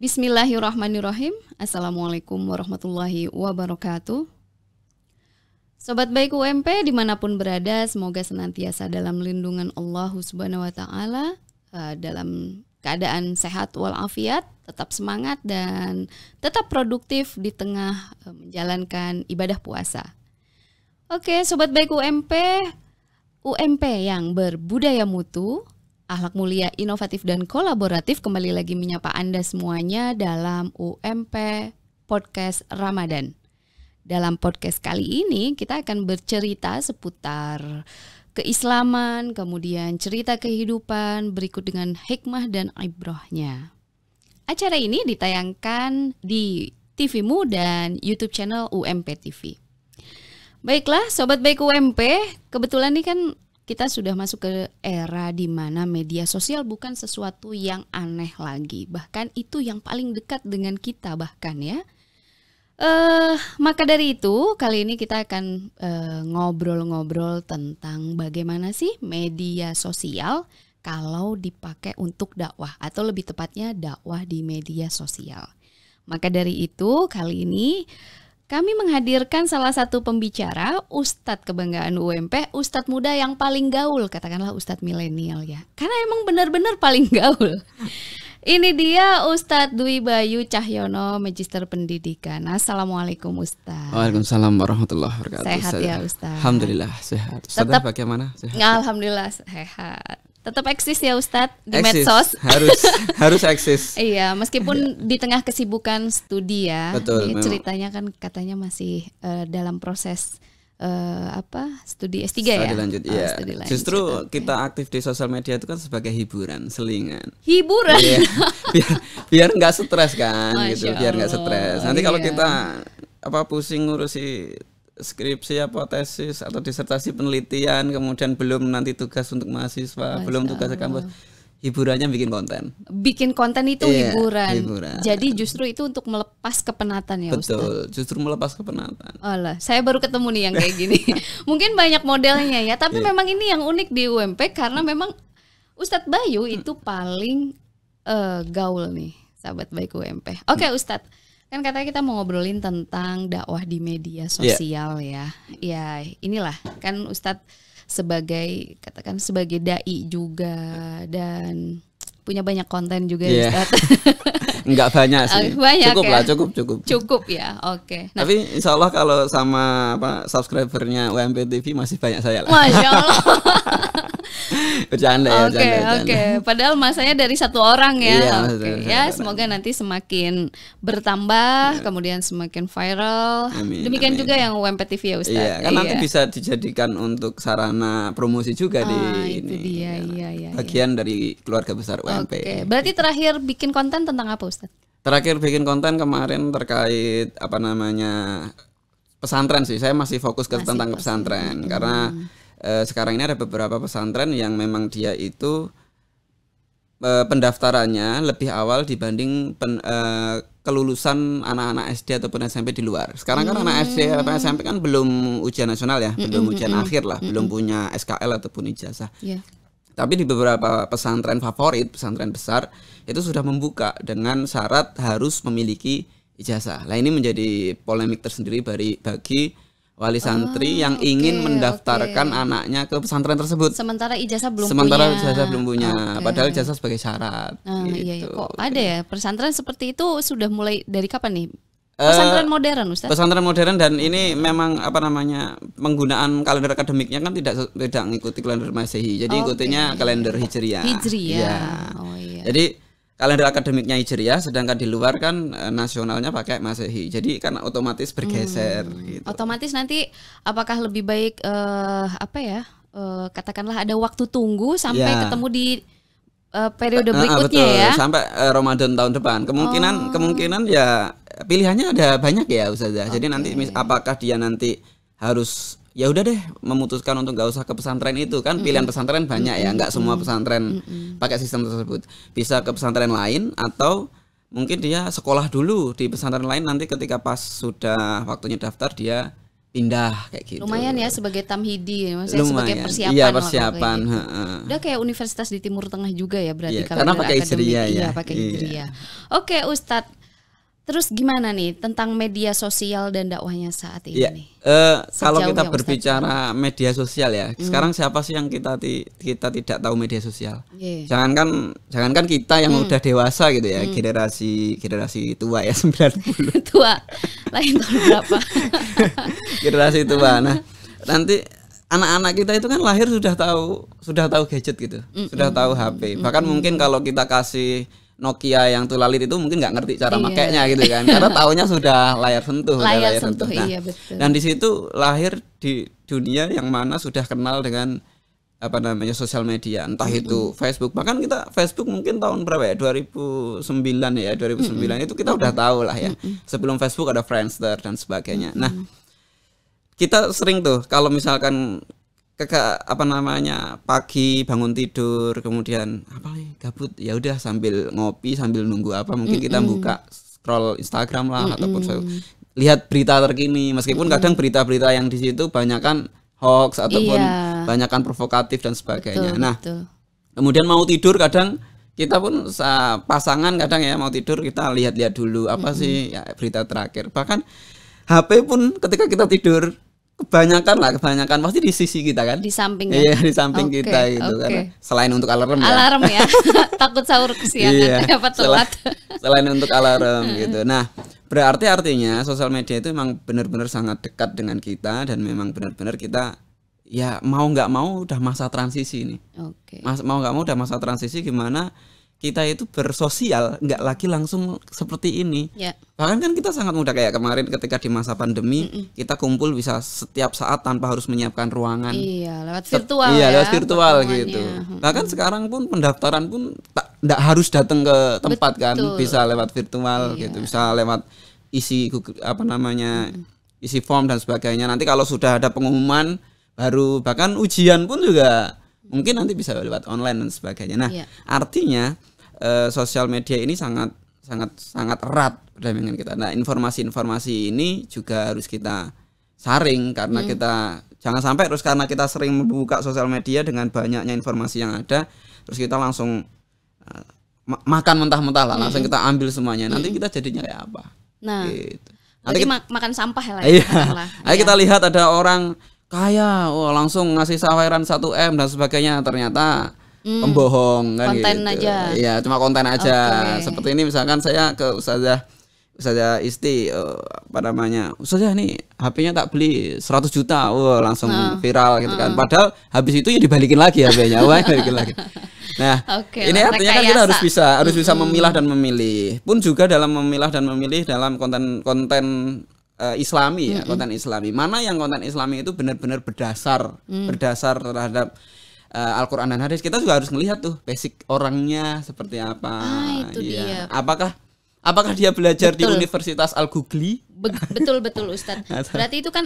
Bismillahirrahmanirrahim. Assalamualaikum warahmatullahi wabarakatuh. Sobat baik UMP dimanapun berada, semoga senantiasa dalam lindungan Allah Subhanahu wa Ta'ala, dalam keadaan sehat walafiat, tetap semangat dan tetap produktif di tengah menjalankan ibadah puasa. Oke, sobat baik UMP yang berbudaya mutu, akhlak mulia, inovatif dan kolaboratif, kembali lagi menyapa Anda semuanya dalam UMP Podcast Ramadan. Dalam podcast kali ini kita akan bercerita seputar keislaman, kemudian cerita kehidupan berikut dengan hikmah dan ibrahnya. Acara ini ditayangkan di TVmu dan YouTube channel UMP TV. Baiklah, sobat baik UMP, kebetulan ini kan kita sudah masuk ke era di mana media sosial bukan sesuatu yang aneh lagi. Bahkan itu yang paling dekat dengan kita bahkan ya. Maka dari itu kali ini kita akan ngobrol-ngobrol tentang bagaimana sih media sosial kalau dipakai untuk dakwah, atau lebih tepatnya dakwah di media sosial. Maka dari itu kali ini kami menghadirkan salah satu pembicara, Ustadz kebanggaan UMP, Ustadz muda yang paling gaul, katakanlah Ustadz milenial ya. Karena emang benar-benar paling gaul. Ini dia Ustadz Dwi Bayu Cahyono, Magister Pendidikan. Assalamualaikum Ustadz. Waalaikumsalam warahmatullahi wabarakatuh. Sehat ya Ustadz? Alhamdulillah sehat. Ustadz bagaimana? Sehat? Alhamdulillah sehat. Tetap eksis ya Ustadz di medsos. Harus eksis. Iya, meskipun di tengah kesibukan studi ya. Betul. Ceritanya kan katanya masih dalam proses studi S3 ya. Studi lanjut, iya. Studi lanjut. Justru kita aktif di sosial media itu kan sebagai hiburan, selingan. Hiburan. Iya. biar nggak stres kan, gitu. Masya Biar nggak Allah. stres. Nanti kalau Iya. kita pusing ngurusi skripsi tesis atau disertasi penelitian, kemudian belum nanti tugas untuk mahasiswa, belum tugas ke kampus, hiburannya bikin konten. Bikin konten itu Iya, hiburan. hiburan. Jadi justru itu untuk melepas kepenatan ya Ustadz. Betul, justru melepas kepenatan. Alah, saya baru ketemu nih yang kayak gini. Mungkin banyak modelnya ya, tapi memang ini yang unik di UMP karena memang Ustadz Bayu itu paling gaul nih, sahabat baik UMP. Oke Ustadz, kan katanya kita mau ngobrolin tentang dakwah di media sosial ya. Ya inilah kan Ustadz sebagai katakan sebagai dai juga dan punya banyak konten juga ya Ustadz. Enggak banyak sih. Banyak cukup ya? lah, cukup. Cukup ya, oke. Nah, tapi insya Allah kalau sama subscribernya UMP TV masih banyak saya lah. Masya Allah. Bercanda ya, Oke. Padahal masanya dari satu orang ya. Iya, Oke. Ya, semoga nanti semakin bertambah, kemudian semakin viral. Amin, Demikian amin. juga yang UMP TV ya Ustadz. Iya, kan nanti bisa dijadikan untuk sarana promosi juga di itu ini. dia, iya. Bagian dari keluarga besar UMP. Oke. Berarti terakhir bikin konten tentang apa Ustadz? Terakhir bikin konten kemarin terkait pesantren sih. Saya masih fokus tentang pesantren karena sekarang ini ada beberapa pesantren yang memang dia itu pendaftarannya lebih awal dibanding kelulusan anak-anak SD ataupun SMP di luar. Sekarang kan anak SD atau SMP kan belum ujian nasional ya, belum ujian akhir lah, belum punya SKL ataupun ijazah. Iya. Tapi di beberapa pesantren favorit, pesantren besar itu sudah membuka dengan syarat harus memiliki ijazah. Nah ini menjadi polemik tersendiri bagi wali santri yang ingin mendaftarkan anaknya ke pesantren tersebut. Sementara ijazah belum punya. Padahal ijazah sebagai syarat. Gitu. Iya. Kok ada ya pesantren seperti itu sudah mulai dari kapan nih? Pesantren modern Ustadz? Pesantren modern dan ini memang penggunaan kalender akademiknya kan tidak mengikuti kalender Masehi. Jadi ikutinya kalender Hijriah. Iya. Oh iya. Jadi kalender akademiknya Hijriah, sedangkan di luar kan nasionalnya pakai Masehi. Jadi kan otomatis bergeser gitu. Otomatis nanti apakah lebih baik katakanlah ada waktu tunggu sampai ketemu di periode berikutnya ya. Sampai Ramadan tahun depan. Kemungkinan ya pilihannya ada banyak ya Ustazah. Jadi nanti apakah dia nanti harus ya udah deh memutuskan untuk nggak usah ke pesantren itu kan pilihan pesantren banyak ya, nggak semua pesantren pakai sistem tersebut. Bisa ke pesantren lain atau mungkin dia sekolah dulu di pesantren lain, nanti ketika pas sudah waktunya daftar dia pindah kayak gitu. Lumayan ya sebagai tamhidi, maksudnya Lumayan. sebagai persiapan. Iya, lah kalau persiapan. kayak gitu. Udah kayak universitas di Timur Tengah juga ya berarti Iya, kalau karena dari pakai akademik. hijriyah ya. Iya, pakai hijriyah. Oke, Ustadz. Terus gimana nih tentang media sosial dan dakwahnya saat ini? Iya. Nih? Kalau Sejauh kita yang berbicara media sosial ya, sekarang siapa sih yang kita tidak tahu media sosial? Yeah. Jangankan kita yang udah dewasa gitu ya, generasi tua ya 90. Tua, lain tahun berapa? Generasi tua. Nah, nanti anak-anak kita itu kan lahir sudah tahu gadget gitu, sudah tahu HP. Bahkan mungkin kalau kita kasih Nokia yang tulalit itu mungkin nggak ngerti cara makainya gitu kan, karena taunya sudah layar sentuh. Layar sentuh. Nah, Iya betul. dan di situ lahir di dunia yang mana sudah kenal dengan apa namanya sosial media, entah itu Facebook. Bahkan kita Facebook mungkin tahun berapa ya, 2009 ya, 2009 itu kita udah tahu lah ya. Sebelum Facebook ada Friendster dan sebagainya. Nah, kita sering tuh kalau misalkan pagi bangun tidur kemudian apa nih gabut, ya udah sambil ngopi sambil nunggu apa mungkin kita buka scroll Instagram lah ataupun lihat berita terkini, meskipun kadang berita-berita yang di situ banyakan hoax ataupun banyakan provokatif dan sebagainya. Betul. Kemudian mau tidur kadang kita pun pasangan kadang ya mau tidur kita lihat-lihat dulu apa sih ya, berita terakhir. Bahkan HP pun ketika kita tidur kebanyakan pasti di sisi kita kan, di samping ya? Iya, di samping kita gitu karena selain untuk alarm ya takut sahur kesiangan apa telat selain untuk alarm gitu. Nah, artinya sosial media itu memang benar-benar sangat dekat dengan kita dan memang benar-benar kita ya mau nggak mau udah masa transisi nih. Mau nggak mau udah masa transisi gimana kita itu bersosial nggak lagi langsung seperti ini. Bahkan kan kita sangat mudah kayak kemarin ketika di masa pandemi kita kumpul bisa setiap saat tanpa harus menyiapkan ruangan. Lewat virtual. Lewat virtual gitu. Bahkan sekarang pun pendaftaran pun nggak harus datang ke tempat kan, bisa lewat virtual gitu, bisa lewat isi isi form dan sebagainya. Nanti kalau sudah ada pengumuman baru, bahkan ujian pun juga mungkin nanti bisa lewat online dan sebagainya. Nah, artinya sosial media ini sangat erat dengan kita. Nah, informasi-informasi ini juga harus kita saring karena kita jangan sampai terus karena kita sering membuka sosial media dengan banyaknya informasi yang ada, terus kita langsung makan mentah-mentah lah, langsung kita ambil semuanya. Nanti kita jadinya kayak apa? Nah, gitu. Nanti makan sampah lah. Ayo kita lihat ada orang kaya, langsung ngasih saweran 1M dan sebagainya, ternyata pembohong kan konten gitu. Aja. Iya, cuma konten aja. Seperti ini misalkan saya ke Ustazah Isti Ustazah nih HP-nya tak beli 100 juta. Langsung viral gitu kan. Padahal habis itu ya dibalikin lagi HP-nya. Balikin lagi. Nah, ini artinya kan kita harus bisa memilah dan memilih. Pun juga dalam memilah dan memilih dalam konten Islami ya, konten Islami. Mana yang konten Islami itu benar-benar berdasar terhadap Al-Quran dan hadis. Kita juga harus melihat tuh basic orangnya seperti apa. Itu dia. Apakah dia belajar di Universitas Al-Ghugli? Betul Ustadz. Berarti itu kan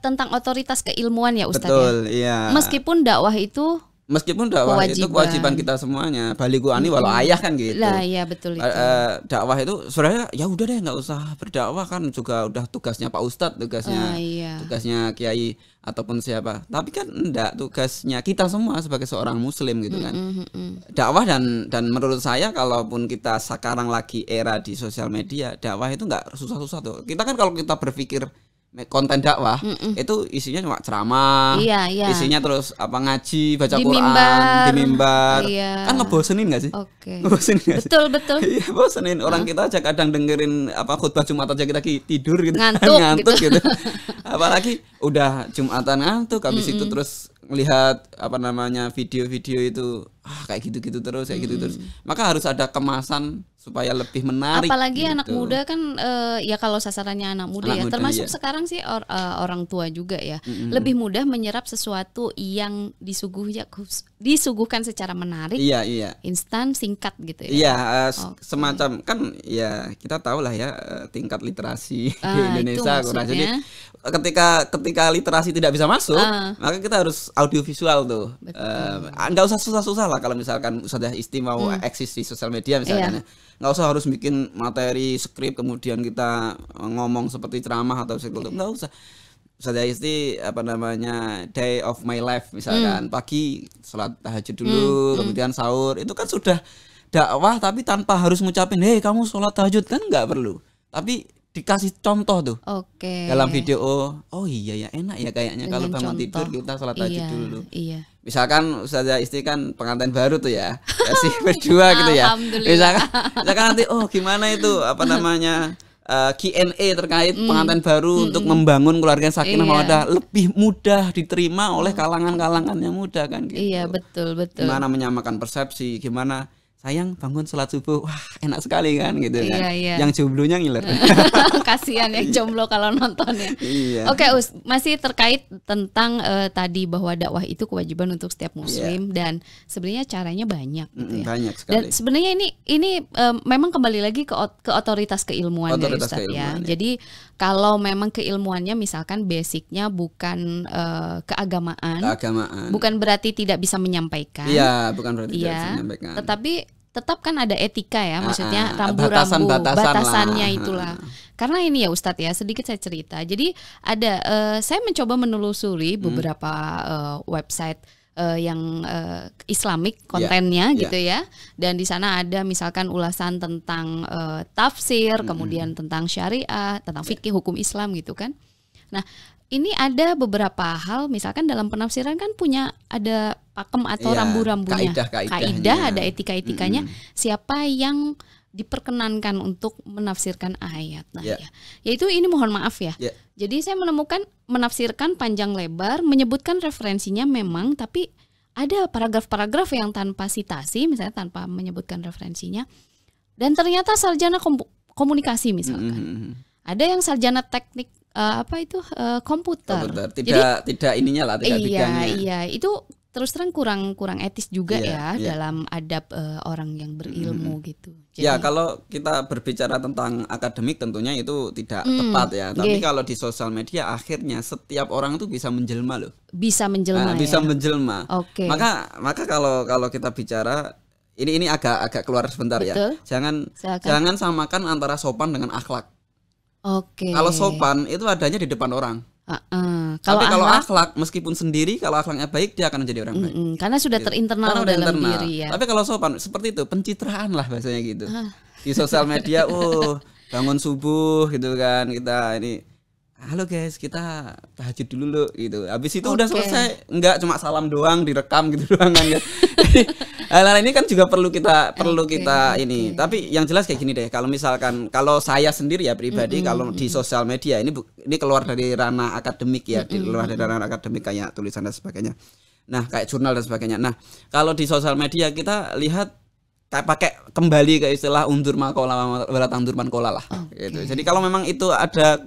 tentang otoritas keilmuan ya Ustadz. Betul, iya. Meskipun dakwah itu itu kewajiban kita semuanya. Balighu ani walau ayah kan gitu. Lah iya betul itu. Dakwah itu sebenarnya ya udah deh nggak usah berdakwah kan juga udah tugasnya Pak Ustadz, tugasnya Kiai ataupun siapa. Tapi kan enggak, tugasnya kita semua sebagai seorang muslim gitu kan. Dakwah dan menurut saya kalaupun kita sekarang lagi era di sosial media, dakwah itu nggak susah-susah tuh. Kita kan kalau kita berpikir konten dakwah itu isinya cuma ceramah, isinya terus ngaji, baca Quran di mimbar, kan ngebosenin nggak sih? Ngebosenin nggak sih? Betul. Iya, bosenin. Orang kita aja kadang dengerin khutbah Jumat aja kita tidur gitu, ngantuk gitu. Apalagi udah Jumatan ngantuk, habis itu terus melihat video-video itu kayak gitu terus. Maka harus ada kemasan supaya lebih menarik. Apalagi gitu. anak muda kan ya kalau sasarannya anak muda termasuk sekarang sih orang tua juga ya. Lebih mudah menyerap sesuatu yang disuguhkan secara menarik. Iya. Instan, singkat gitu ya. Iya, semacam kan ya kita tahu lah ya tingkat literasi di Indonesia kurang. Jadi ketika literasi tidak bisa masuk, maka kita harus audiovisual tuh. Nggak usah susah-susah lah kalau misalkan Ustazah Isti mau eksis di sosial media misalkan. Nggak usah harus bikin materi skrip kemudian kita ngomong seperti ceramah atau psikolog, nggak usah. Ustazah Isti apa namanya day of my life misalkan pagi sholat tahajud dulu, kemudian sahur, itu kan sudah dakwah tapi tanpa harus ngucapin hei kamu sholat tahajud, kan nggak perlu, tapi dikasih contoh tuh dalam video. Oh iya ya, enak ya kayaknya kalau bangun tidur kita sholat tahajud dulu. Misalkan Ustazah Isti kan pengantin baru tuh ya, kasih berdua gitu ya. Misalkan nanti gimana itu apa namanya Q&A terkait pengantin baru untuk membangun keluarga sakinah mawaddah lebih mudah diterima oleh kalangan-kalangan yang muda kan gitu. Iya, betul. Gimana menyamakan persepsi, gimana sayang bangun sholat subuh, wah enak sekali kan gitu kan. Yang jomblonya ngiler. Kasihan yang jomblo kalau nontonnya. Oke, masih terkait tentang tadi bahwa dakwah itu kewajiban untuk setiap muslim dan sebenarnya caranya banyak gitu ya. Banyak sekali. Dan sebenarnya ini memang kembali lagi ke otoritas keilmuan ya Ustaz ya. Jadi kalau memang keilmuannya misalkan basicnya bukan keagamaan, bukan berarti tidak bisa menyampaikan. Iya, bukan berarti tidak bisa menyampaikan. Tetapi tetap kan ada etika ya, maksudnya rambu-rambu batasannya itulah. Karena ini ya Ustadz ya, sedikit saya cerita. Jadi ada saya mencoba menelusuri beberapa website yang Islamik kontennya gitu ya. Dan di sana ada misalkan ulasan tentang tafsir, kemudian tentang syariah, tentang fikih hukum Islam gitu kan. Nah, ini ada beberapa hal, misalkan dalam penafsiran kan punya ada pakem atau rambu-rambunya, kaidah, ada etika-etikanya, siapa yang diperkenankan untuk menafsirkan ayat. Nah, yaitu ini mohon maaf ya. Jadi saya menemukan menafsirkan panjang lebar, menyebutkan referensinya memang, tapi ada paragraf-paragraf yang tanpa sitasi, misalnya tanpa menyebutkan referensinya, dan ternyata sarjana komunikasi misalkan. Ada yang sarjana teknik komputer. Tidak ininya lah, tidak bidangnya. Iya, itu terus terang kurang etis juga dalam adab orang yang berilmu gitu. Jadi, ya kalau kita berbicara tentang akademik tentunya itu tidak tepat ya. Tapi kalau di sosial media akhirnya setiap orang itu bisa menjelma loh. Bisa menjelma. Bisa menjelma. Maka kalau kita bicara ini agak keluar sebentar. Betul. Ya. Jangan samakan antara sopan dengan akhlak. Kalau sopan itu adanya di depan orang. Tapi kalau akhlak meskipun sendiri, kalau akhlaknya baik dia akan menjadi orang baik. Karena sudah terinternal dalam diri ya. Tapi kalau sopan seperti itu, pencitraan lah bahasanya gitu. Di sosial media, bangun subuh gitu kan, kita ini halo guys, kita tahajud dulu loh gitu. Habis itu udah selesai, enggak cuma salam doang direkam gitu doang kan ya. Hal-hal ini kan juga perlu kita ini. Tapi yang jelas kayak gini deh. Kalau misalkan kalau saya sendiri ya pribadi kalau di sosial media ini keluar dari ranah akademik ya, keluar dari ranah akademik kayak tulisan dan sebagainya. Nah, kayak jurnal dan sebagainya. Nah, kalau di sosial media kita lihat kayak pakai kembali ke istilah undur makola wala tandur mankola lah gitu. Jadi kalau memang itu ada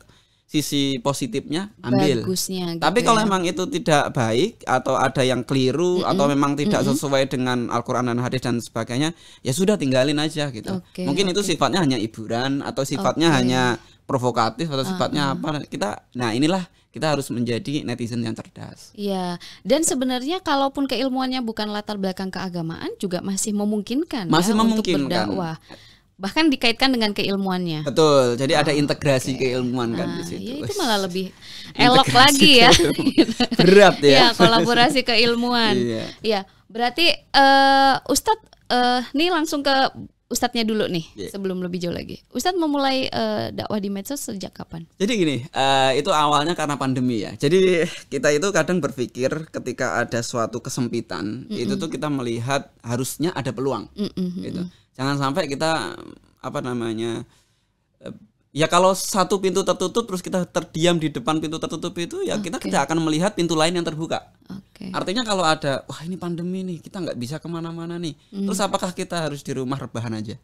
sisi positifnya ambil. Bagusnya, gitu. Tapi kalau memang itu tidak baik atau ada yang keliru atau memang tidak sesuai dengan Al-Qur'an dan hadis dan sebagainya, ya sudah tinggalin aja gitu. Mungkin itu sifatnya hanya hiburan atau sifatnya hanya provokatif atau sifatnya apa. Inilah kita harus menjadi netizen yang cerdas. Iya, dan sebenarnya kalaupun keilmuannya bukan latar belakang keagamaan juga masih memungkinkan untuk berdakwah. Bahkan dikaitkan dengan keilmuannya. Betul, jadi ada integrasi keilmuan kan di situ. Ya itu malah lebih elok lagi ya. Berat ya. Ya, kolaborasi keilmuan. Iya, berarti Ustadz nih langsung ke Ustadznya dulu nih sebelum lebih jauh lagi. Ustadz memulai dakwah di medsos sejak kapan? Jadi gini, itu awalnya karena pandemi ya. Jadi kita itu kadang berpikir ketika ada suatu kesempitan, itu tuh kita melihat harusnya ada peluang. Gitu. Jangan sampai kita ya kalau satu pintu tertutup terus kita terdiam di depan pintu tertutup itu ya kita tidak akan melihat pintu lain yang terbuka. Artinya kalau ada wah ini pandemi nih kita nggak bisa kemana-mana nih. Terus apakah kita harus di rumah rebahan aja?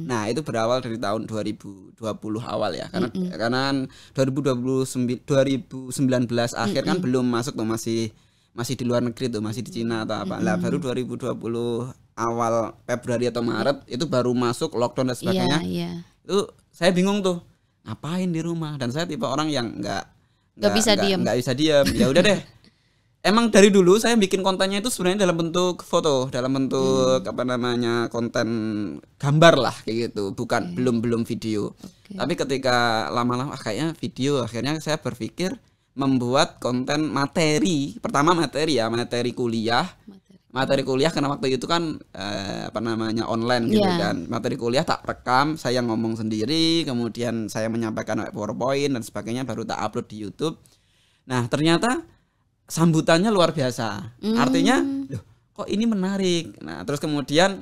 Nah itu berawal dari tahun 2020 awal ya karena 2019 akhir kan belum masuk tuh masih di luar negeri tuh masih di Cina atau apa. Lah baru 2020 awal Februari atau Maret itu baru masuk lockdown dan sebagainya. Itu saya bingung tuh ngapain di rumah dan saya tipe orang yang nggak bisa diam. Ya udah deh. Emang dari dulu saya bikin kontennya itu sebenarnya dalam bentuk foto, dalam bentuk konten gambar lah kayak gitu, bukan belum video. Tapi ketika lama-lama kayaknya video, akhirnya saya berpikir membuat konten materi. Pertama materi ya, materi kuliah. Materi kuliah karena waktu itu kan online gitu kan. Materi kuliah tak rekam, saya ngomong sendiri, kemudian saya menyampaikan PowerPoint dan sebagainya, baru tak upload di YouTube. Nah, ternyata sambutannya luar biasa. Artinya, loh, kok ini menarik. Nah, terus kemudian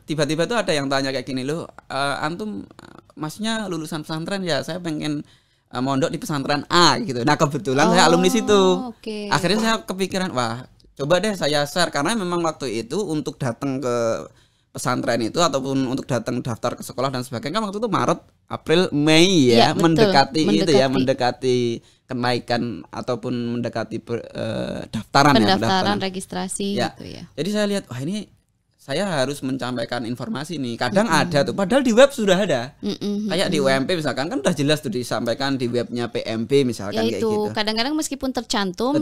tiba-tiba tuh ada yang tanya kayak gini, loh, antum masnya lulusan pesantren ya, saya pengen mondok di pesantren A gitu. Nah, kebetulan saya alumni situ. Akhirnya saya kepikiran, wah, coba deh saya share, karena memang waktu itu untuk datang ke pesantren itu ataupun untuk datang daftar ke sekolah dan sebagainya kan waktu itu Maret, April, Mei ya, mendekati kenaikan ataupun mendekati pendaftaran registrasi ya. Gitu ya. Jadi saya lihat, wah ini saya harus menyampaikan informasi nih. Kadang ada tuh, padahal di web sudah ada. Kayak di UMP misalkan kan udah jelas tuh disampaikan di webnya PMP misalkan ya kayak itu, gitu. Kadang-kadang meskipun tercantum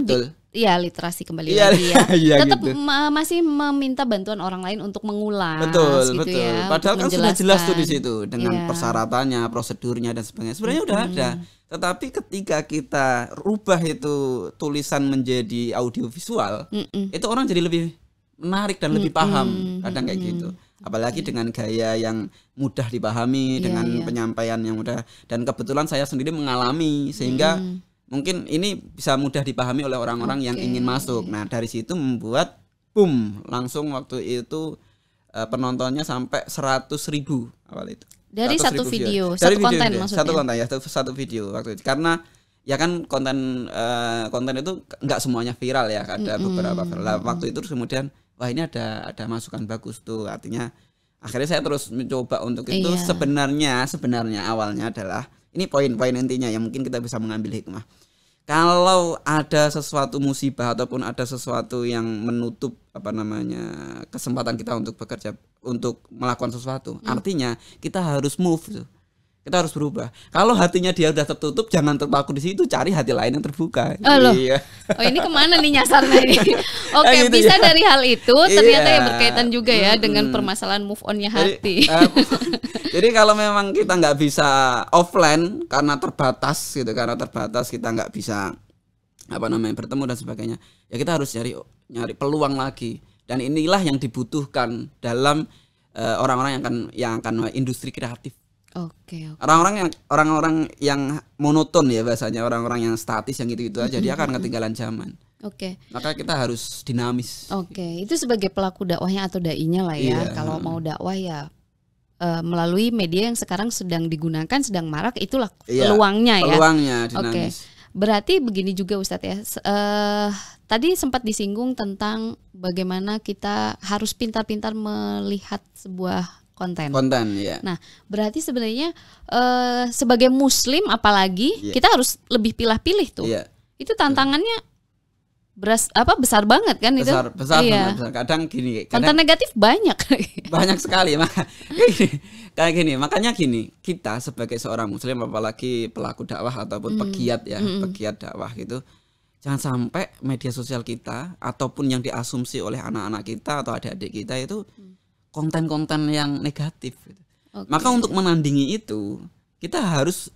literasi kembali iya, lagi ya. iya, tetap gitu. Masih meminta bantuan orang lain untuk mengulas Betul. ya. Padahal kan sudah jelas tuh di situ dengan persyaratannya, prosedurnya dan sebagainya. Sebenarnya udah ada. Tetapi ketika kita rubah itu tulisan menjadi audiovisual, itu orang jadi lebih menarik dan lebih paham, kadang kayak gitu. Apalagi dengan gaya yang mudah dipahami, dengan penyampaian yang mudah, dan kebetulan saya sendiri mengalami sehingga mungkin ini bisa mudah dipahami oleh orang-orang yang ingin masuk. Nah, dari situ membuat boom, langsung waktu itu penontonnya sampai 100.000 awal itu. Dari satu video, dari satu konten maksudnya. Satu konten ya, satu video waktu itu. Karena ya kan konten itu nggak semuanya viral ya, ada beberapa viral. Waktu itu terus kemudian wah ini ada masukan bagus tuh, artinya akhirnya saya terus mencoba untuk itu. Sebenarnya awalnya adalah ini poin-poin intinya yang mungkin kita bisa mengambil hikmah. Kalau ada sesuatu musibah ataupun ada sesuatu yang menutup kesempatan kita untuk bekerja, untuk melakukan sesuatu, artinya kita harus move tuh. Kita harus berubah. Kalau hatinya dia udah tertutup, jangan terpaku di situ, cari hati lain yang terbuka. Iya. Oh, ini kemana nih nyasarnya ini? Oke, gitu bisa ya. Dari hal itu ternyata ya berkaitan juga ya dengan permasalahan move onnya hati. Jadi kalau memang kita nggak bisa offline karena terbatas kita nggak bisa bertemu dan sebagainya, ya kita harus nyari peluang lagi. Dan inilah yang dibutuhkan dalam orang-orang yang akan industri kreatif. Oke. Orang-orang yang monoton ya bahasanya, orang-orang yang statis yang gitu-gitu aja, dia akan ketinggalan zaman. Oke. Maka kita harus dinamis. Oke, itu sebagai pelaku dakwahnya atau dai-nya lah ya. Kalau mau dakwah ya melalui media yang sekarang sedang digunakan, sedang marak, itulah peluangnya ya. Peluangnya dinamis. Oke. Berarti begini juga Ustadz ya. Tadi sempat disinggung tentang bagaimana kita harus pintar-pintar melihat sebuah konten ya. Nah, berarti sebenarnya sebagai muslim apalagi kita harus lebih pilih-pilih tuh. Itu tantangannya besar banget kan. Besar banget. Kadang gini, konten negatif banyak sekali. Kayak gini, makanya gini, kita sebagai seorang muslim apalagi pelaku dakwah ataupun pegiat dakwah gitu, jangan sampai media sosial kita ataupun yang diasumsi oleh anak-anak kita atau adik-adik kita itu konten-konten yang negatif gitu. Maka untuk menandingi itu kita harus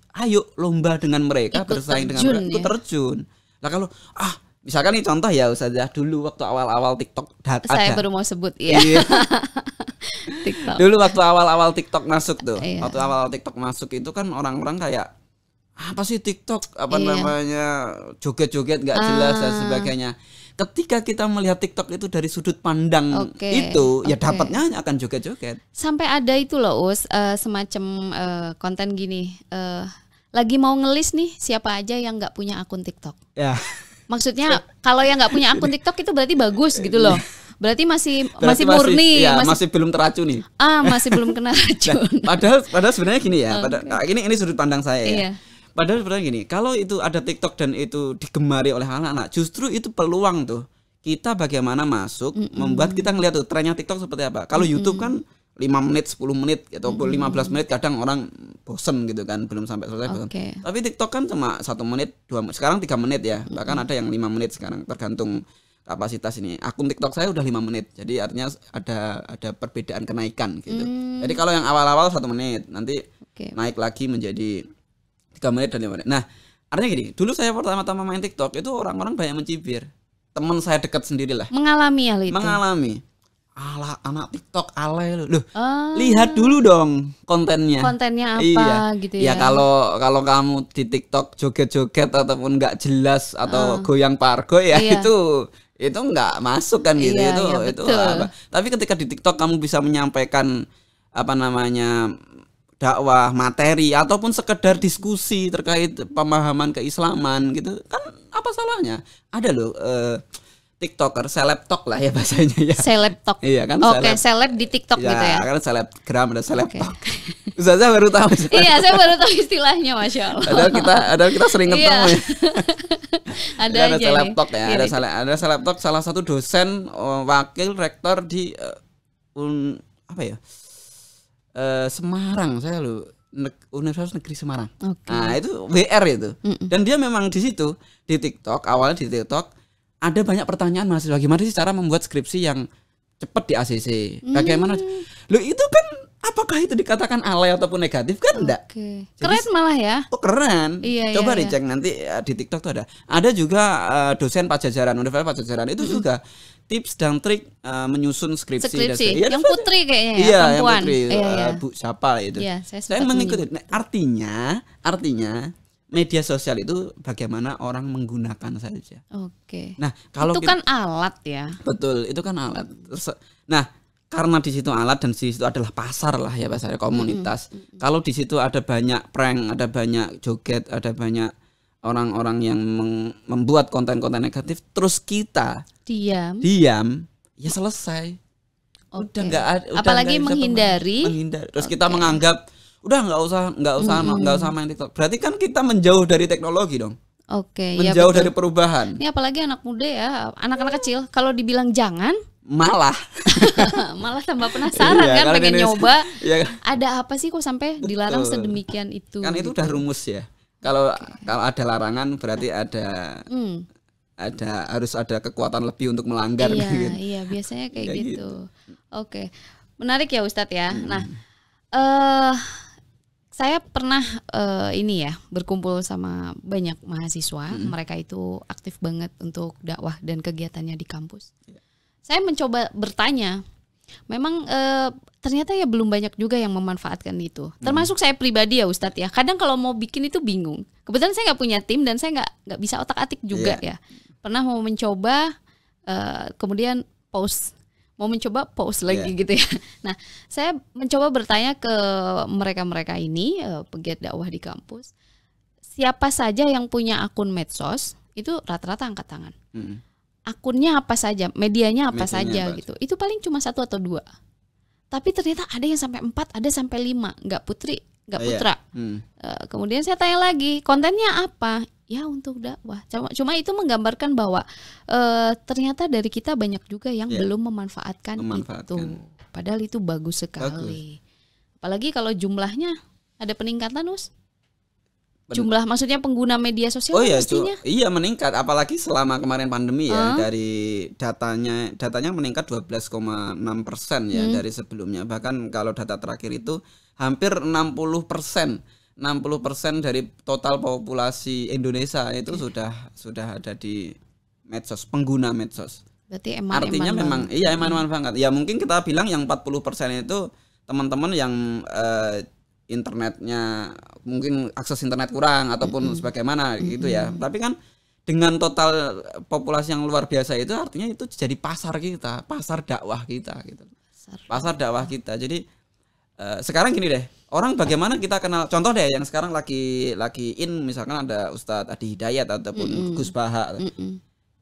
lomba dengan mereka, bersaing dengan mereka, ikut terjun. Nah kalau misalkan nih contoh ya Ustazah, dulu waktu awal-awal TikTok saya baru mau sebut ya. TikTok. Dulu waktu awal-awal TikTok masuk tuh. Waktu awal TikTok masuk itu kan orang-orang kayak apa sih TikTok joget-joget nggak jelas dan sebagainya. Ketika kita melihat TikTok itu dari sudut pandang ya dapatnya hanya akan joget-joget. Sampai ada itu loh semacam konten gini, lagi mau ngelis nih siapa aja yang nggak punya akun TikTok. Ya. Maksudnya kalau yang nggak punya akun TikTok itu berarti bagus gitu loh. Berarti masih murni, masih belum teracuni. Masih belum kena racun. Nah, padahal sebenarnya gini ya, ini sudut pandang saya ya. Padahal sebenarnya gini, kalau itu ada TikTok dan itu digemari oleh anak-anak, justru itu peluang tuh. Kita bagaimana masuk, membuat kita ngeliat tuh trennya TikTok seperti apa. Kalau YouTube kan 5 menit, 10 menit atau 15 menit kadang orang bosen gitu kan, belum sampai selesai. Tapi TikTok kan cuma 1 menit, 2 menit, sekarang 3 menit ya. Bahkan ada yang 5 menit sekarang, tergantung kapasitas ini. Akun TikTok saya udah 5 menit. Jadi artinya ada perbedaan kenaikan gitu. Jadi kalau yang awal-awal 1 menit, nanti naik lagi menjadi 3 menit dan 5 menit. Nah, Artinya gini, dulu saya pertama-tama main TikTok itu orang-orang banyak mencibir. Teman saya dekat sendirilah. Mengalami hal itu. Mengalami. Alah, anak TikTok alay lu. Loh, lihat dulu dong kontennya. Kontennya apa gitu ya. Ya kalau kamu di TikTok joget-joget ataupun nggak jelas atau goyang pargo ya itu nggak masuk kan gitu. Itu apa. Tapi ketika di TikTok kamu bisa menyampaikan apa namanya dakwah, materi ataupun sekedar diskusi terkait pemahaman keislaman gitu kan, apa salahnya? Ada loh TikToker, selebtok lah ya bahasanya ya. Selebtok. Iya kan. Oke, seleb di TikTok gitu ya. Kan selebgram ada selebtok. Saya baru tahu. Iya, saya baru tahu istilahnya, Masya Allah. Ada kita sering ketemu ya. ada aja selebtok ya. Iya, Ada selebtok, salah satu dosen wakil rektor di Semarang, saya lu Universitas Negeri Semarang. Okay. Nah, itu WR itu. Dan dia memang di situ di TikTok, awalnya di TikTok ada banyak pertanyaan mahasiswa, gimana sih cara membuat skripsi yang cepat di ACC? Bagaimana? Loh, itu kan apakah itu dikatakan alay ataupun negatif kan enggak? Okay. Keren malah ya. Oh, keren. Iya, coba iya, dicek nanti di TikTok tuh ada. Ada juga dosen Pajajaran, Universitas Pajajaran itu juga tips dan trik menyusun skripsi. Yang putri kayaknya ya, iya, perempuan. Yang putri. Iya. Bu siapa itu? Iya, saya mengikuti. Nah, artinya media sosial itu bagaimana orang menggunakan saja. Oke. Nah, kalau itu kan alat ya. Betul, itu kan alat. Nah, karena di situ alat dan di situ adalah pasar lah ya, pasar komunitas. Kalau di situ ada banyak prank, ada banyak joget, ada banyak orang-orang yang membuat konten-konten negatif, terus kita diam, ya selesai. Okay. Udah nggak ada. Apalagi menghindari. Terus kita menganggap udah nggak usah main TikTok. Berarti kan kita menjauh dari teknologi dong. Oke. Menjauh dari perubahan. Ini apalagi anak muda ya, anak-anak kecil. Kalau dibilang jangan, malah tambah penasaran kan, pengen nyoba. Ya. Ada apa sih kok sampai dilarang sedemikian itu? Kan itu udah rumus ya. Kalau ada larangan berarti ada harus ada kekuatan lebih untuk melanggar. Iya, gitu. Iya, biasanya kayak gitu. Oke. Menarik ya Ustadz ya. Nah, saya pernah berkumpul sama banyak mahasiswa. Mereka itu aktif banget untuk dakwah dan kegiatannya di kampus. Saya mencoba bertanya, memang ternyata ya belum banyak juga yang memanfaatkan itu. Termasuk saya pribadi ya Ustadz ya. Kadang kalau mau bikin itu bingung. Kebetulan saya nggak punya tim dan saya nggak bisa otak-atik juga ya. Pernah mau mencoba, kemudian post lagi gitu ya. Nah, saya mencoba bertanya ke mereka-mereka ini, pegiat dakwah di kampus, siapa saja yang punya akun medsos, itu rata-rata angkat tangan. Akunnya apa saja, medianya apa saja gitu. Itu paling cuma 1 atau 2. Tapi ternyata ada yang sampai 4, ada sampai 5, nggak putra. Kemudian saya tanya lagi, kontennya apa? Ya untuk dakwah. Cuma itu menggambarkan bahwa ternyata dari kita banyak juga yang belum memanfaatkan itu. Padahal itu bagus sekali. Apalagi kalau jumlahnya ada peningkatan, Us. Jumlah maksudnya pengguna media sosial pastinya. Iya meningkat, apalagi selama kemarin pandemi ya. Dari datanya meningkat 12,6% ya dari sebelumnya. Bahkan kalau data terakhir itu hampir 60% dari total populasi Indonesia itu sudah ada di medsos, pengguna medsos. Berarti artinya memang eman banget. Ya mungkin kita bilang yang 40% itu teman-teman yang internetnya mungkin akses internet kurang ataupun sebagaimana gitu ya. Tapi kan dengan total populasi yang luar biasa itu artinya itu jadi pasar kita, pasar dakwah kita gitu. Pasar dakwah kita. Jadi sekarang gini deh, orang bagaimana kita kenal, contoh deh yang sekarang lagi in, misalkan ada Ustadz Adi Hidayat ataupun Gus Baha.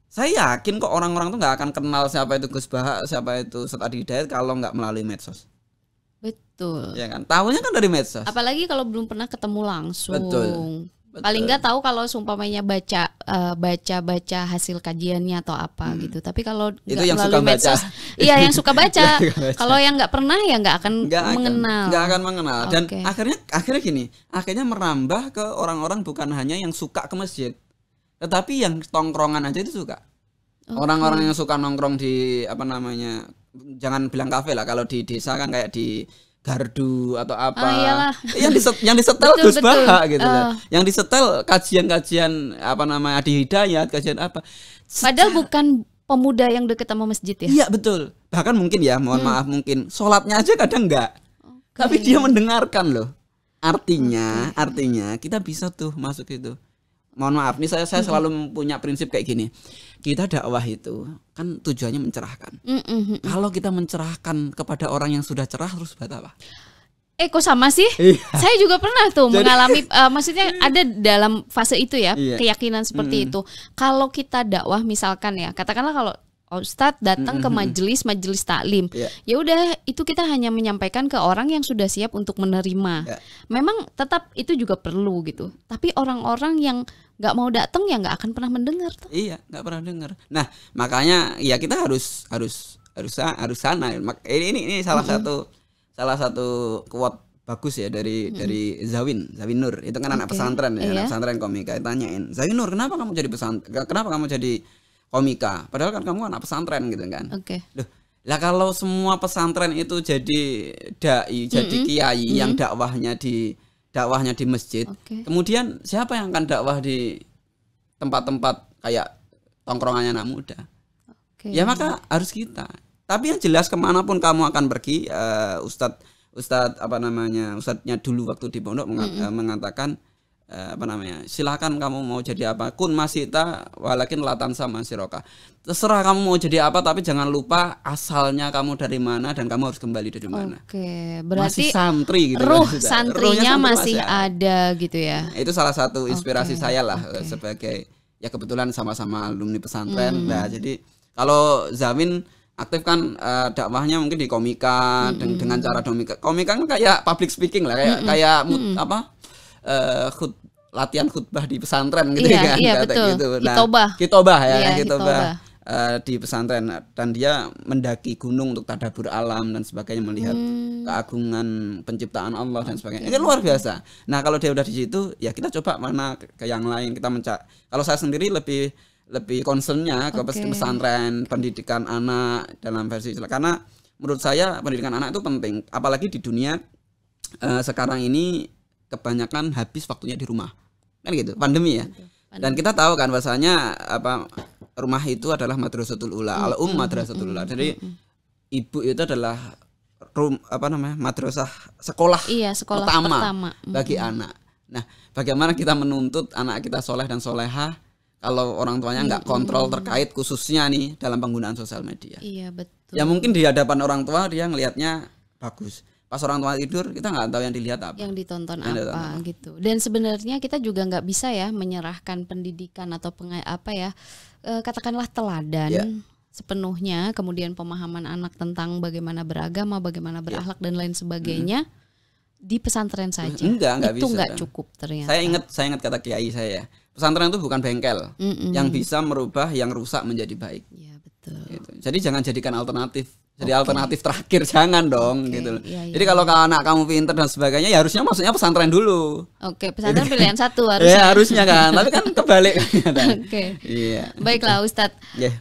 Saya yakin kok orang-orang tuh nggak akan kenal siapa itu Gus Baha, siapa itu Ustadz Adi Hidayat kalau nggak melalui medsos. Betul. Ya kan, tahunya kan dari medsos. Apalagi kalau belum pernah ketemu langsung. Betul. Paling nggak tahu kalau seumpamanya baca hasil kajiannya atau apa gitu. Tapi kalau itu yang suka medsos, baca. Iya yang suka baca. Kalau yang nggak pernah ya nggak akan mengenal. Nggak akan mengenal. Dan akhirnya gini, akhirnya merambah ke orang-orang bukan hanya yang suka ke masjid, tetapi yang tongkrongan aja itu suka. Orang-orang yang suka nongkrong di jangan bilang kafe lah, kalau di desa kan kayak di gardu atau apa. Iyalah. Yang disetel Betul, Gus Baha gitu loh. betul. Yang disetel kajian-kajian apa namanya Adi Hidayat, kajian apa. Padahal bukan pemuda yang deket sama masjid ya. Iya betul. Bahkan mungkin ya, mohon maaf mungkin sholatnya aja kadang enggak. Tapi dia mendengarkan loh. Artinya kita bisa tuh masuk itu. Mohon maaf nih saya selalu punya prinsip kayak gini. Kita dakwah itu kan tujuannya mencerahkan. Kalau kita mencerahkan kepada orang yang sudah cerah terus buat apa? Kok sama sih? Iya. Saya juga pernah tuh mengalami, maksudnya ada dalam fase itu ya, Iya. keyakinan seperti itu. Kalau kita dakwah misalkan ya, katakanlah kalau Ustadz datang ke majelis taklim, Iya. ya udah itu kita hanya menyampaikan ke orang yang sudah siap untuk menerima. Iya. Memang tetap itu juga perlu gitu. Tapi orang-orang yang nggak mau datang ya nggak akan pernah mendengar tuh. Iya, nggak pernah dengar. Nah, makanya ya kita harus sana. Ini salah satu quote bagus ya dari Zawin Nur. Itu kan anak pesantren ya, Iya. anak pesantren komika. Tanyain, "Zawin Nur, kenapa kamu jadi komika? Padahal kan kamu anak pesantren gitu kan." Oke. Loh, lah kalau semua pesantren itu jadi dai, jadi kiai yang dakwahnya di masjid, Oke. kemudian siapa yang akan dakwah di tempat-tempat kayak tongkrongannya anak muda? Oke. Ya maka harus kita. Tapi yang jelas kemanapun kamu akan pergi, Ustadz apa namanya, Ustadznya dulu waktu di pondok mengatakan silakan kamu mau jadi apa, kun masita walakin latan sama siroka. Terserah kamu mau jadi apa, tapi jangan lupa asalnya kamu dari mana dan kamu harus kembali dari mana. Oke, berarti Masih santri gitu ruh kan, Ruhnya santrinya santri masih ada gitu ya. Nah, itu salah satu inspirasi Oke, saya lah sebagai ya kebetulan sama-sama alumni pesantren. Nah, jadi kalau Zawin aktif kan dakwahnya mungkin di komika dengan cara komika kan kayak public speaking lah, kayak latihan khutbah di pesantren gitu Iya, kan, iya, kata betul. gitu. Nah, Kitobah. ya, Iya, kitobah di pesantren, dan dia mendaki gunung untuk tadabbur alam dan sebagainya, melihat keagungan penciptaan Allah dan sebagainya. Ini luar biasa. Nah, kalau dia udah di situ, ya kita coba mana ke yang lain, kita kalau saya sendiri lebih concernnya ke pesantren, pendidikan anak dalam versi Islam. Karena menurut saya pendidikan anak itu penting, apalagi di dunia sekarang ini kebanyakan habis waktunya di rumah, kan gitu, pandemi ya. Dan kita tahu kan bahasanya rumah itu adalah madrasatul ula, madrasatul ula. Jadi ibu itu adalah madrasah sekolah, sekolah pertama bagi anak. Nah, bagaimana kita menuntut anak kita soleh dan solehah kalau orang tuanya nggak kontrol terkait khususnya nih dalam penggunaan sosial media. Iya, betul. Ya mungkin di hadapan orang tua dia ngelihatnya bagus. Pas orang tua tidur kita nggak tahu yang dilihat apa. Yang ditonton apa gitu. Dan sebenarnya kita juga nggak bisa ya menyerahkan pendidikan atau katakanlah teladan sepenuhnya, kemudian pemahaman anak tentang bagaimana beragama, bagaimana berakhlak dan lain sebagainya di pesantren saja. Enggak itu bisa. nggak cukup ternyata. Saya ingat kata kiai saya. Pesantren itu bukan bengkel yang bisa merubah yang rusak menjadi baik. Iya, betul. Gitu. Jadi jangan jadikan alternatif. Jadi alternatif terakhir jangan dong gitu loh. Iya. Jadi kalau anak kamu pinter dan sebagainya ya harusnya masuknya pesantren dulu. Oke, pesantren pilihan satu harusnya. Ya harusnya kan, tapi kan kebalik. Oke. Iya. Baiklah Ustadz. Yeah.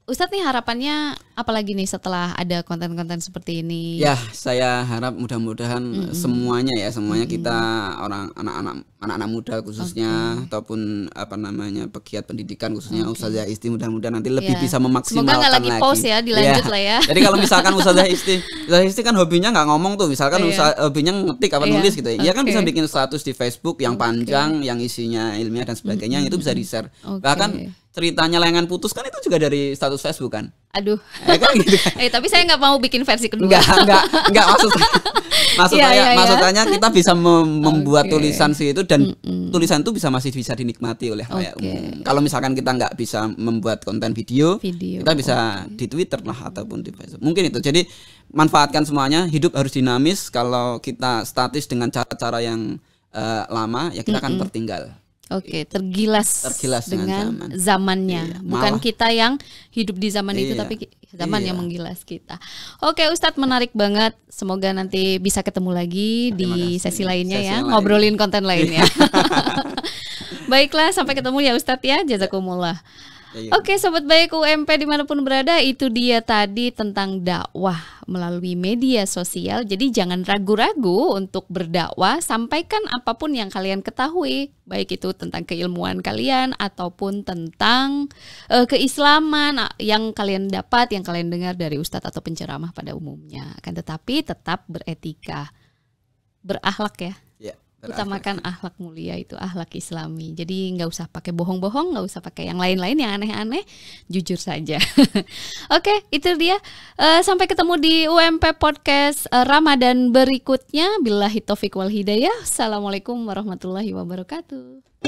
Ustadz nih harapannya apalagi nih setelah ada konten-konten seperti ini? Ya, saya harap mudah-mudahan semuanya kita anak-anak muda khususnya ataupun pegiat pendidikan khususnya Ustazah Isti mudah-mudahan nanti lebih bisa memaksimalkan. Semoga nggak lagi pause ya, dilanjut lah ya. Jadi kalau misalkan Ustazah Isti kan hobinya nggak ngomong tuh, misalkan hobinya ngetik nulis gitu. Ya kan bisa bikin status di Facebook yang panjang, yang isinya ilmiah dan sebagainya, itu bisa di-share. Bahkan ceritanya layangan putus kan itu juga dari status Facebook kan. Aduh. Ya kan gitu kan. Tapi saya nggak mau bikin versi kedua. Enggak maksudnya kita bisa membuat tulisan itu dan tulisan itu masih bisa dinikmati oleh kayak umum. Kalau misalkan kita nggak bisa membuat konten video, kita bisa di Twitter lah ataupun di Facebook. Mungkin itu. Jadi manfaatkan semuanya. Hidup harus dinamis. Kalau kita statis dengan cara-cara yang lama, ya kita akan tertinggal. Oke, tergilas dengan zamannya. Bukan kita yang hidup di zaman itu, tapi zaman yang menggilas kita. Oke, Ustadz, menarik banget. Semoga nanti bisa ketemu lagi di sesi lainnya ngobrolin konten lainnya. Baiklah, sampai ketemu ya Ustadz ya. Jazakumullah. Oke, sobat baik UMP dimanapun berada, itu dia tadi tentang dakwah melalui media sosial. Jadi jangan ragu-ragu untuk berdakwah, sampaikan apapun yang kalian ketahui, baik itu tentang keilmuan kalian ataupun tentang keislaman yang kalian dapat, yang kalian dengar dari ustadz atau penceramah pada umumnya. Akan tetapi tetap beretika, berakhlak ya. Utamakan akhlak mulia, itu akhlak islami. Jadi nggak usah pakai bohong-bohong, nggak usah pakai yang lain-lain yang aneh-aneh, jujur saja. Oke, itu dia. Sampai ketemu di UMP Podcast Ramadan berikutnya. Billahi taufiq wal hidayah. Assalamualaikum warahmatullahi wabarakatuh.